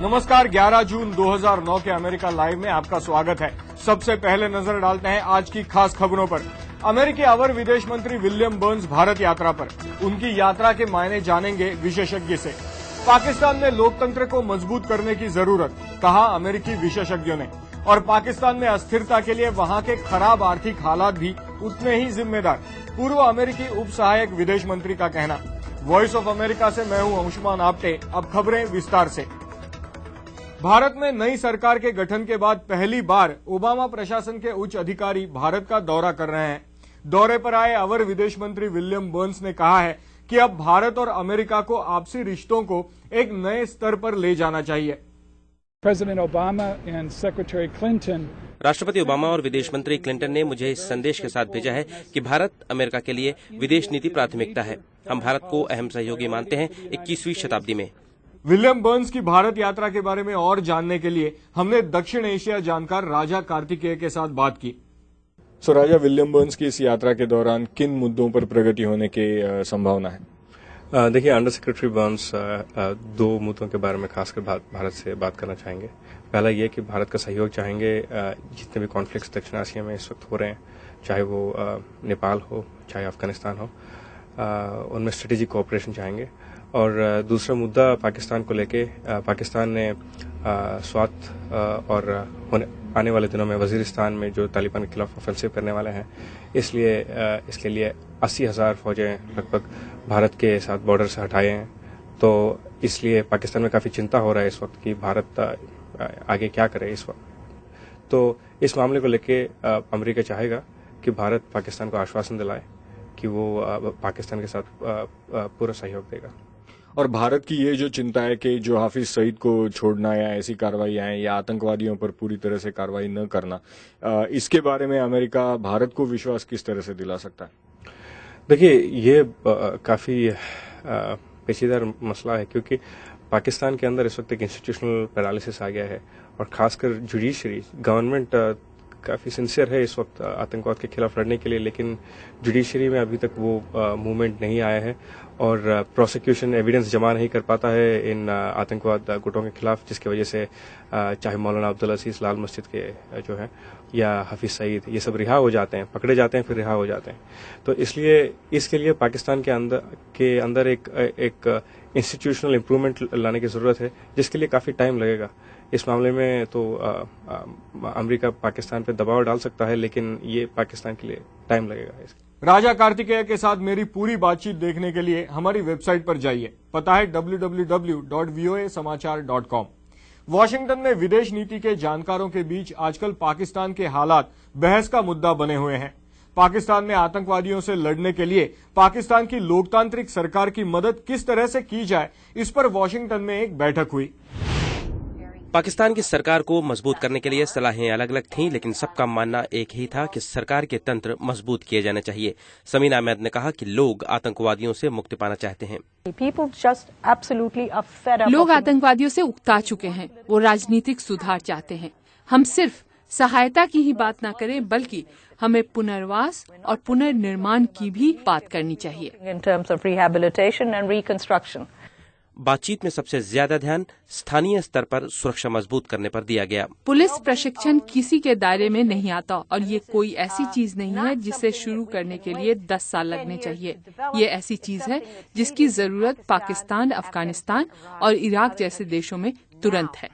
नमस्कार, 11 जून 2009 के America live में आपका स्वागत है। सबसे पहले नजर डालते हैं आज की खास खबरों पर। अमेरिकी अवर विदेश मंत्री विलियम बर्न्स भारत यात्रा पर। उनकी यात्रा के मायने जानेंगे विशेषज्ञ से। पाकिस्तान में लोकतंत्र को मजबूत करने की जरूरत, कहा अमेरिकी विशेषज्ञों ने। और पाकिस्तान में अस्थिरता के लिए वहां के खराब आर्थिक हालात भी उतने ही जिम्मेदार, पूर्व अमेरिकी उप सहायक विदेश मंत्री का कहना। वॉइस ऑफ अमेरिका से मैं हूं अंशुमान आपटे। अब खबरें विस्तार से। भारत में नई सरकार के गठन के बाद पहली बार ओबामा प्रशासन के उच्च अधिकारी भारत का दौरा कर रहे हैं। दौरे पर आए अवर विदेश मंत्री विलियम बर्न्स ने कहा है कि अब भारत और अमेरिका को आपसी रिश्तों को एक नए स्तर पर ले जाना चाहिए। राष्ट्रपति ओबामा और विदेश मंत्री क्लिंटन ने मुझे इस संदेश के साथ भेजा है कि भारत अमेरिका के लिए विदेश नीति प्राथमिकता है। हम भारत को अहम सहयोगी मानते हैं 21वीं शताब्दी में। विलियम बर्न्स की भारत यात्रा के बारे में और जानने के लिए हमने दक्षिण एशिया जानकार राजा कार्तिकेय के साथ बात की। राजा, विलियम बर्न्स की इस यात्रा के दौरान किन मुद्दों पर प्रगति होने की संभावना है? देखिए, अंडर सेक्रेटरी बर्न्स दो मुद्दों के बारे में खासकर भारत से बात करना चाहेंगे। पहला ये कि भारत का सहयोग चाहेंगे जितने भी कॉन्फ्लिक्ट्स दक्षिण एशिया में इस वक्त हो रहे हैं, चाहे वो नेपाल हो चाहे अफगानिस्तान हो, उनमें स्ट्रेटेजिक कोऑपरेशन चाहेंगे। और दूसरा मुद्दा पाकिस्तान को लेके, पाकिस्तान ने स्वात और आने वाले दिनों में वजीरिस्तान में जो तालिबान के खिलाफ ऑफेंसिव करने वाले हैं, इसलिए इसके लिए 80,000 फौजें लगभग भारत के साथ बॉर्डर से हटाए हैं। तो इसलिए पाकिस्तान में काफ़ी चिंता हो रहा है इस वक्त कि भारत आगे क्या करे इस वक्त। तो इस मामले को लेके अमेरिका चाहेगा कि भारत पाकिस्तान को आश्वासन दिलाए कि वो पाकिस्तान के साथ पूरा सहयोग देगा। और भारत की ये जो चिंता है कि जो हाफिज सईद को छोड़ना या ऐसी कार्रवाई आए या आतंकवादियों पर पूरी तरह से कार्रवाई न करना, इसके बारे में अमेरिका भारत को विश्वास किस तरह से दिला सकता है? देखिए, ये काफ़ी पेचीदा मसला है क्योंकि पाकिस्तान के अंदर इस वक्त एक इंस्टीट्यूशनल पैरालिसिस आ गया है और खासकर जुडिशरी गवर्नमेंट काफ़ी सिंसियर है इस वक्त आतंकवाद के खिलाफ लड़ने के लिए, लेकिन जुडिशरी में अभी तक वो मूवमेंट नहीं आया है और प्रोसिक्यूशन एविडेंस जमा नहीं कर पाता है इन आतंकवाद गुटों के खिलाफ, जिसकी वजह से चाहे मौलाना अब्दुल अजीज लाल मस्जिद के जो है या हाफिज सईद, ये सब रिहा हो जाते हैं, पकड़े जाते हैं फिर रिहा हो जाते हैं। तो इसलिए इसके लिए पाकिस्तान के अंदर एक इंस्टीट्यूशनल इम्प्रूवमेंट लाने की ज़रूरत है, जिसके लिए काफ़ी टाइम लगेगा। इस मामले में तो अमेरिका पाकिस्तान पे दबाव डाल सकता है, लेकिन ये पाकिस्तान के लिए टाइम लगेगा। राजा कार्तिकेय के साथ मेरी पूरी बातचीत देखने के लिए हमारी वेबसाइट पर जाइए। पता है www.voasamachaar.com। वॉशिंगटन में विदेश नीति के जानकारों के बीच आजकल पाकिस्तान के हालात बहस का मुद्दा बने हुए हैं। पाकिस्तान में आतंकवादियों से लड़ने के लिए पाकिस्तान की लोकतांत्रिक सरकार की मदद किस तरह से की जाए, इस पर वॉशिंगटन में एक बैठक हुई। पाकिस्तान की सरकार को मजबूत करने के लिए सलाहें अलग अलग थीं, लेकिन सबका मानना एक ही था कि सरकार के तंत्र मजबूत किए जाने चाहिए। समीना अहमद ने कहा कि लोग आतंकवादियों से मुक्ति पाना चाहते हैं। लोग आतंकवादियों से उकता चुके हैं। वो राजनीतिक सुधार चाहते हैं। हम सिर्फ सहायता की ही बात न करें, बल्कि हमें पुनर्वास और पुनर्निर्माण की भी बात करनी चाहिए। बातचीत में सबसे ज्यादा ध्यान स्थानीय स्तर पर सुरक्षा मजबूत करने पर दिया गया। पुलिस प्रशिक्षण किसी के दायरे में नहीं आता और ये कोई ऐसी चीज नहीं है जिसे शुरू करने के लिए 10 साल लगने चाहिए। ये ऐसी चीज है जिसकी जरूरत पाकिस्तान, अफगानिस्तान और इराक जैसे देशों में तुरंत है।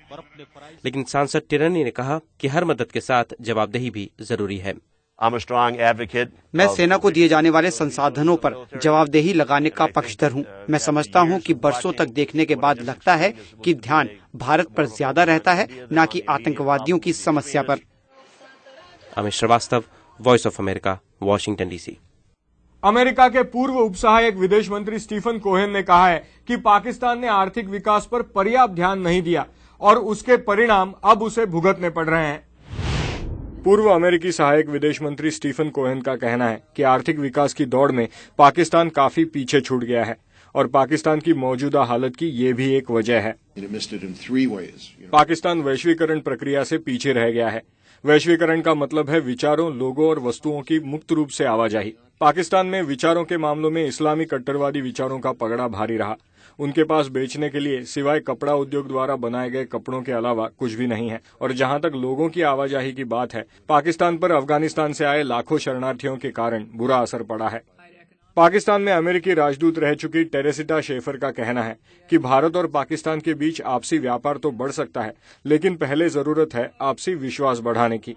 लेकिन सांसद टिरनी ने कहा कि हर मदद के साथ जवाबदेही भी जरूरी है। मैं सेना को दिए जाने वाले संसाधनों पर जवाबदेही लगाने का पक्षधर हूँ। मैं समझता हूँ कि बरसों तक देखने के बाद लगता है कि ध्यान भारत पर ज्यादा रहता है, न कि आतंकवादियों की समस्या पर। Amit Srivastava, Voice of America, Washington DC. America के पूर्व उपसहायक विदेश मंत्री स्टीफन कोहेन ने कहा है कि पाकिस्तान ने आर्थिक विकास पर पर्याप्त ध्यान नहीं दिया और उसके परिणाम अब उसे भुगतने पड़ रहे हैं। पूर्व अमेरिकी सहायक विदेश मंत्री स्टीफन कोहेन का कहना है कि आर्थिक विकास की दौड़ में पाकिस्तान काफी पीछे छूट गया है और पाकिस्तान की मौजूदा हालत की ये भी एक वजह है। पाकिस्तान वैश्वीकरण प्रक्रिया से पीछे रह गया है। वैश्वीकरण का मतलब है विचारों, लोगों और वस्तुओं की मुक्त रूप से आवाजाही। पाकिस्तान में विचारों के मामलों में इस्लामी कट्टरवादी विचारों का पगड़ा भारी रहा। उनके पास बेचने के लिए सिवाय कपड़ा उद्योग द्वारा बनाए गए कपड़ों के अलावा कुछ भी नहीं है। और जहां तक लोगों की आवाजाही की बात है, पाकिस्तान पर अफगानिस्तान से आए लाखों शरणार्थियों के कारण बुरा असर पड़ा है। पाकिस्तान में अमेरिकी राजदूत रह चुकी टेरेसिटा शेफर का कहना है कि भारत और पाकिस्तान के बीच आपसी व्यापार तो बढ़ सकता है, लेकिन पहले जरूरत है आपसी विश्वास बढ़ाने की।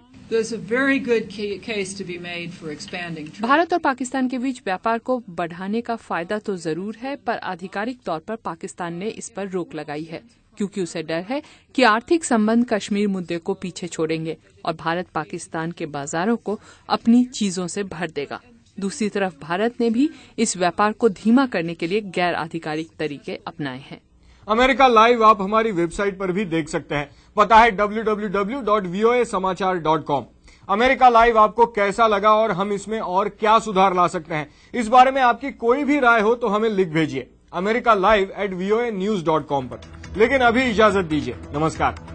भारत और पाकिस्तान के बीच व्यापार को बढ़ाने का फायदा तो जरूर है, पर आधिकारिक तौर पर पाकिस्तान ने इस पर रोक लगाई है, क्योंकि उसे डर है कि आर्थिक संबंध कश्मीर मुद्दे को पीछे छोड़ेंगे और भारत पाकिस्तान के बाजारों को अपनी चीजों से भर देगा। दूसरी तरफ भारत ने भी इस व्यापार को धीमा करने के लिए गैर आधिकारिक तरीके अपनाए हैं। अमेरिका लाइव आप हमारी वेबसाइट पर भी देख सकते हैं। पता है www.voasamachaar.com। अमेरिका लाइव आपको कैसा लगा और हम इसमें और क्या सुधार ला सकते हैं, इस बारे में आपकी कोई भी राय हो तो हमें लिख भेजिए americalive@voanews.com पर। लेकिन अभी इजाजत दीजिए। नमस्कार।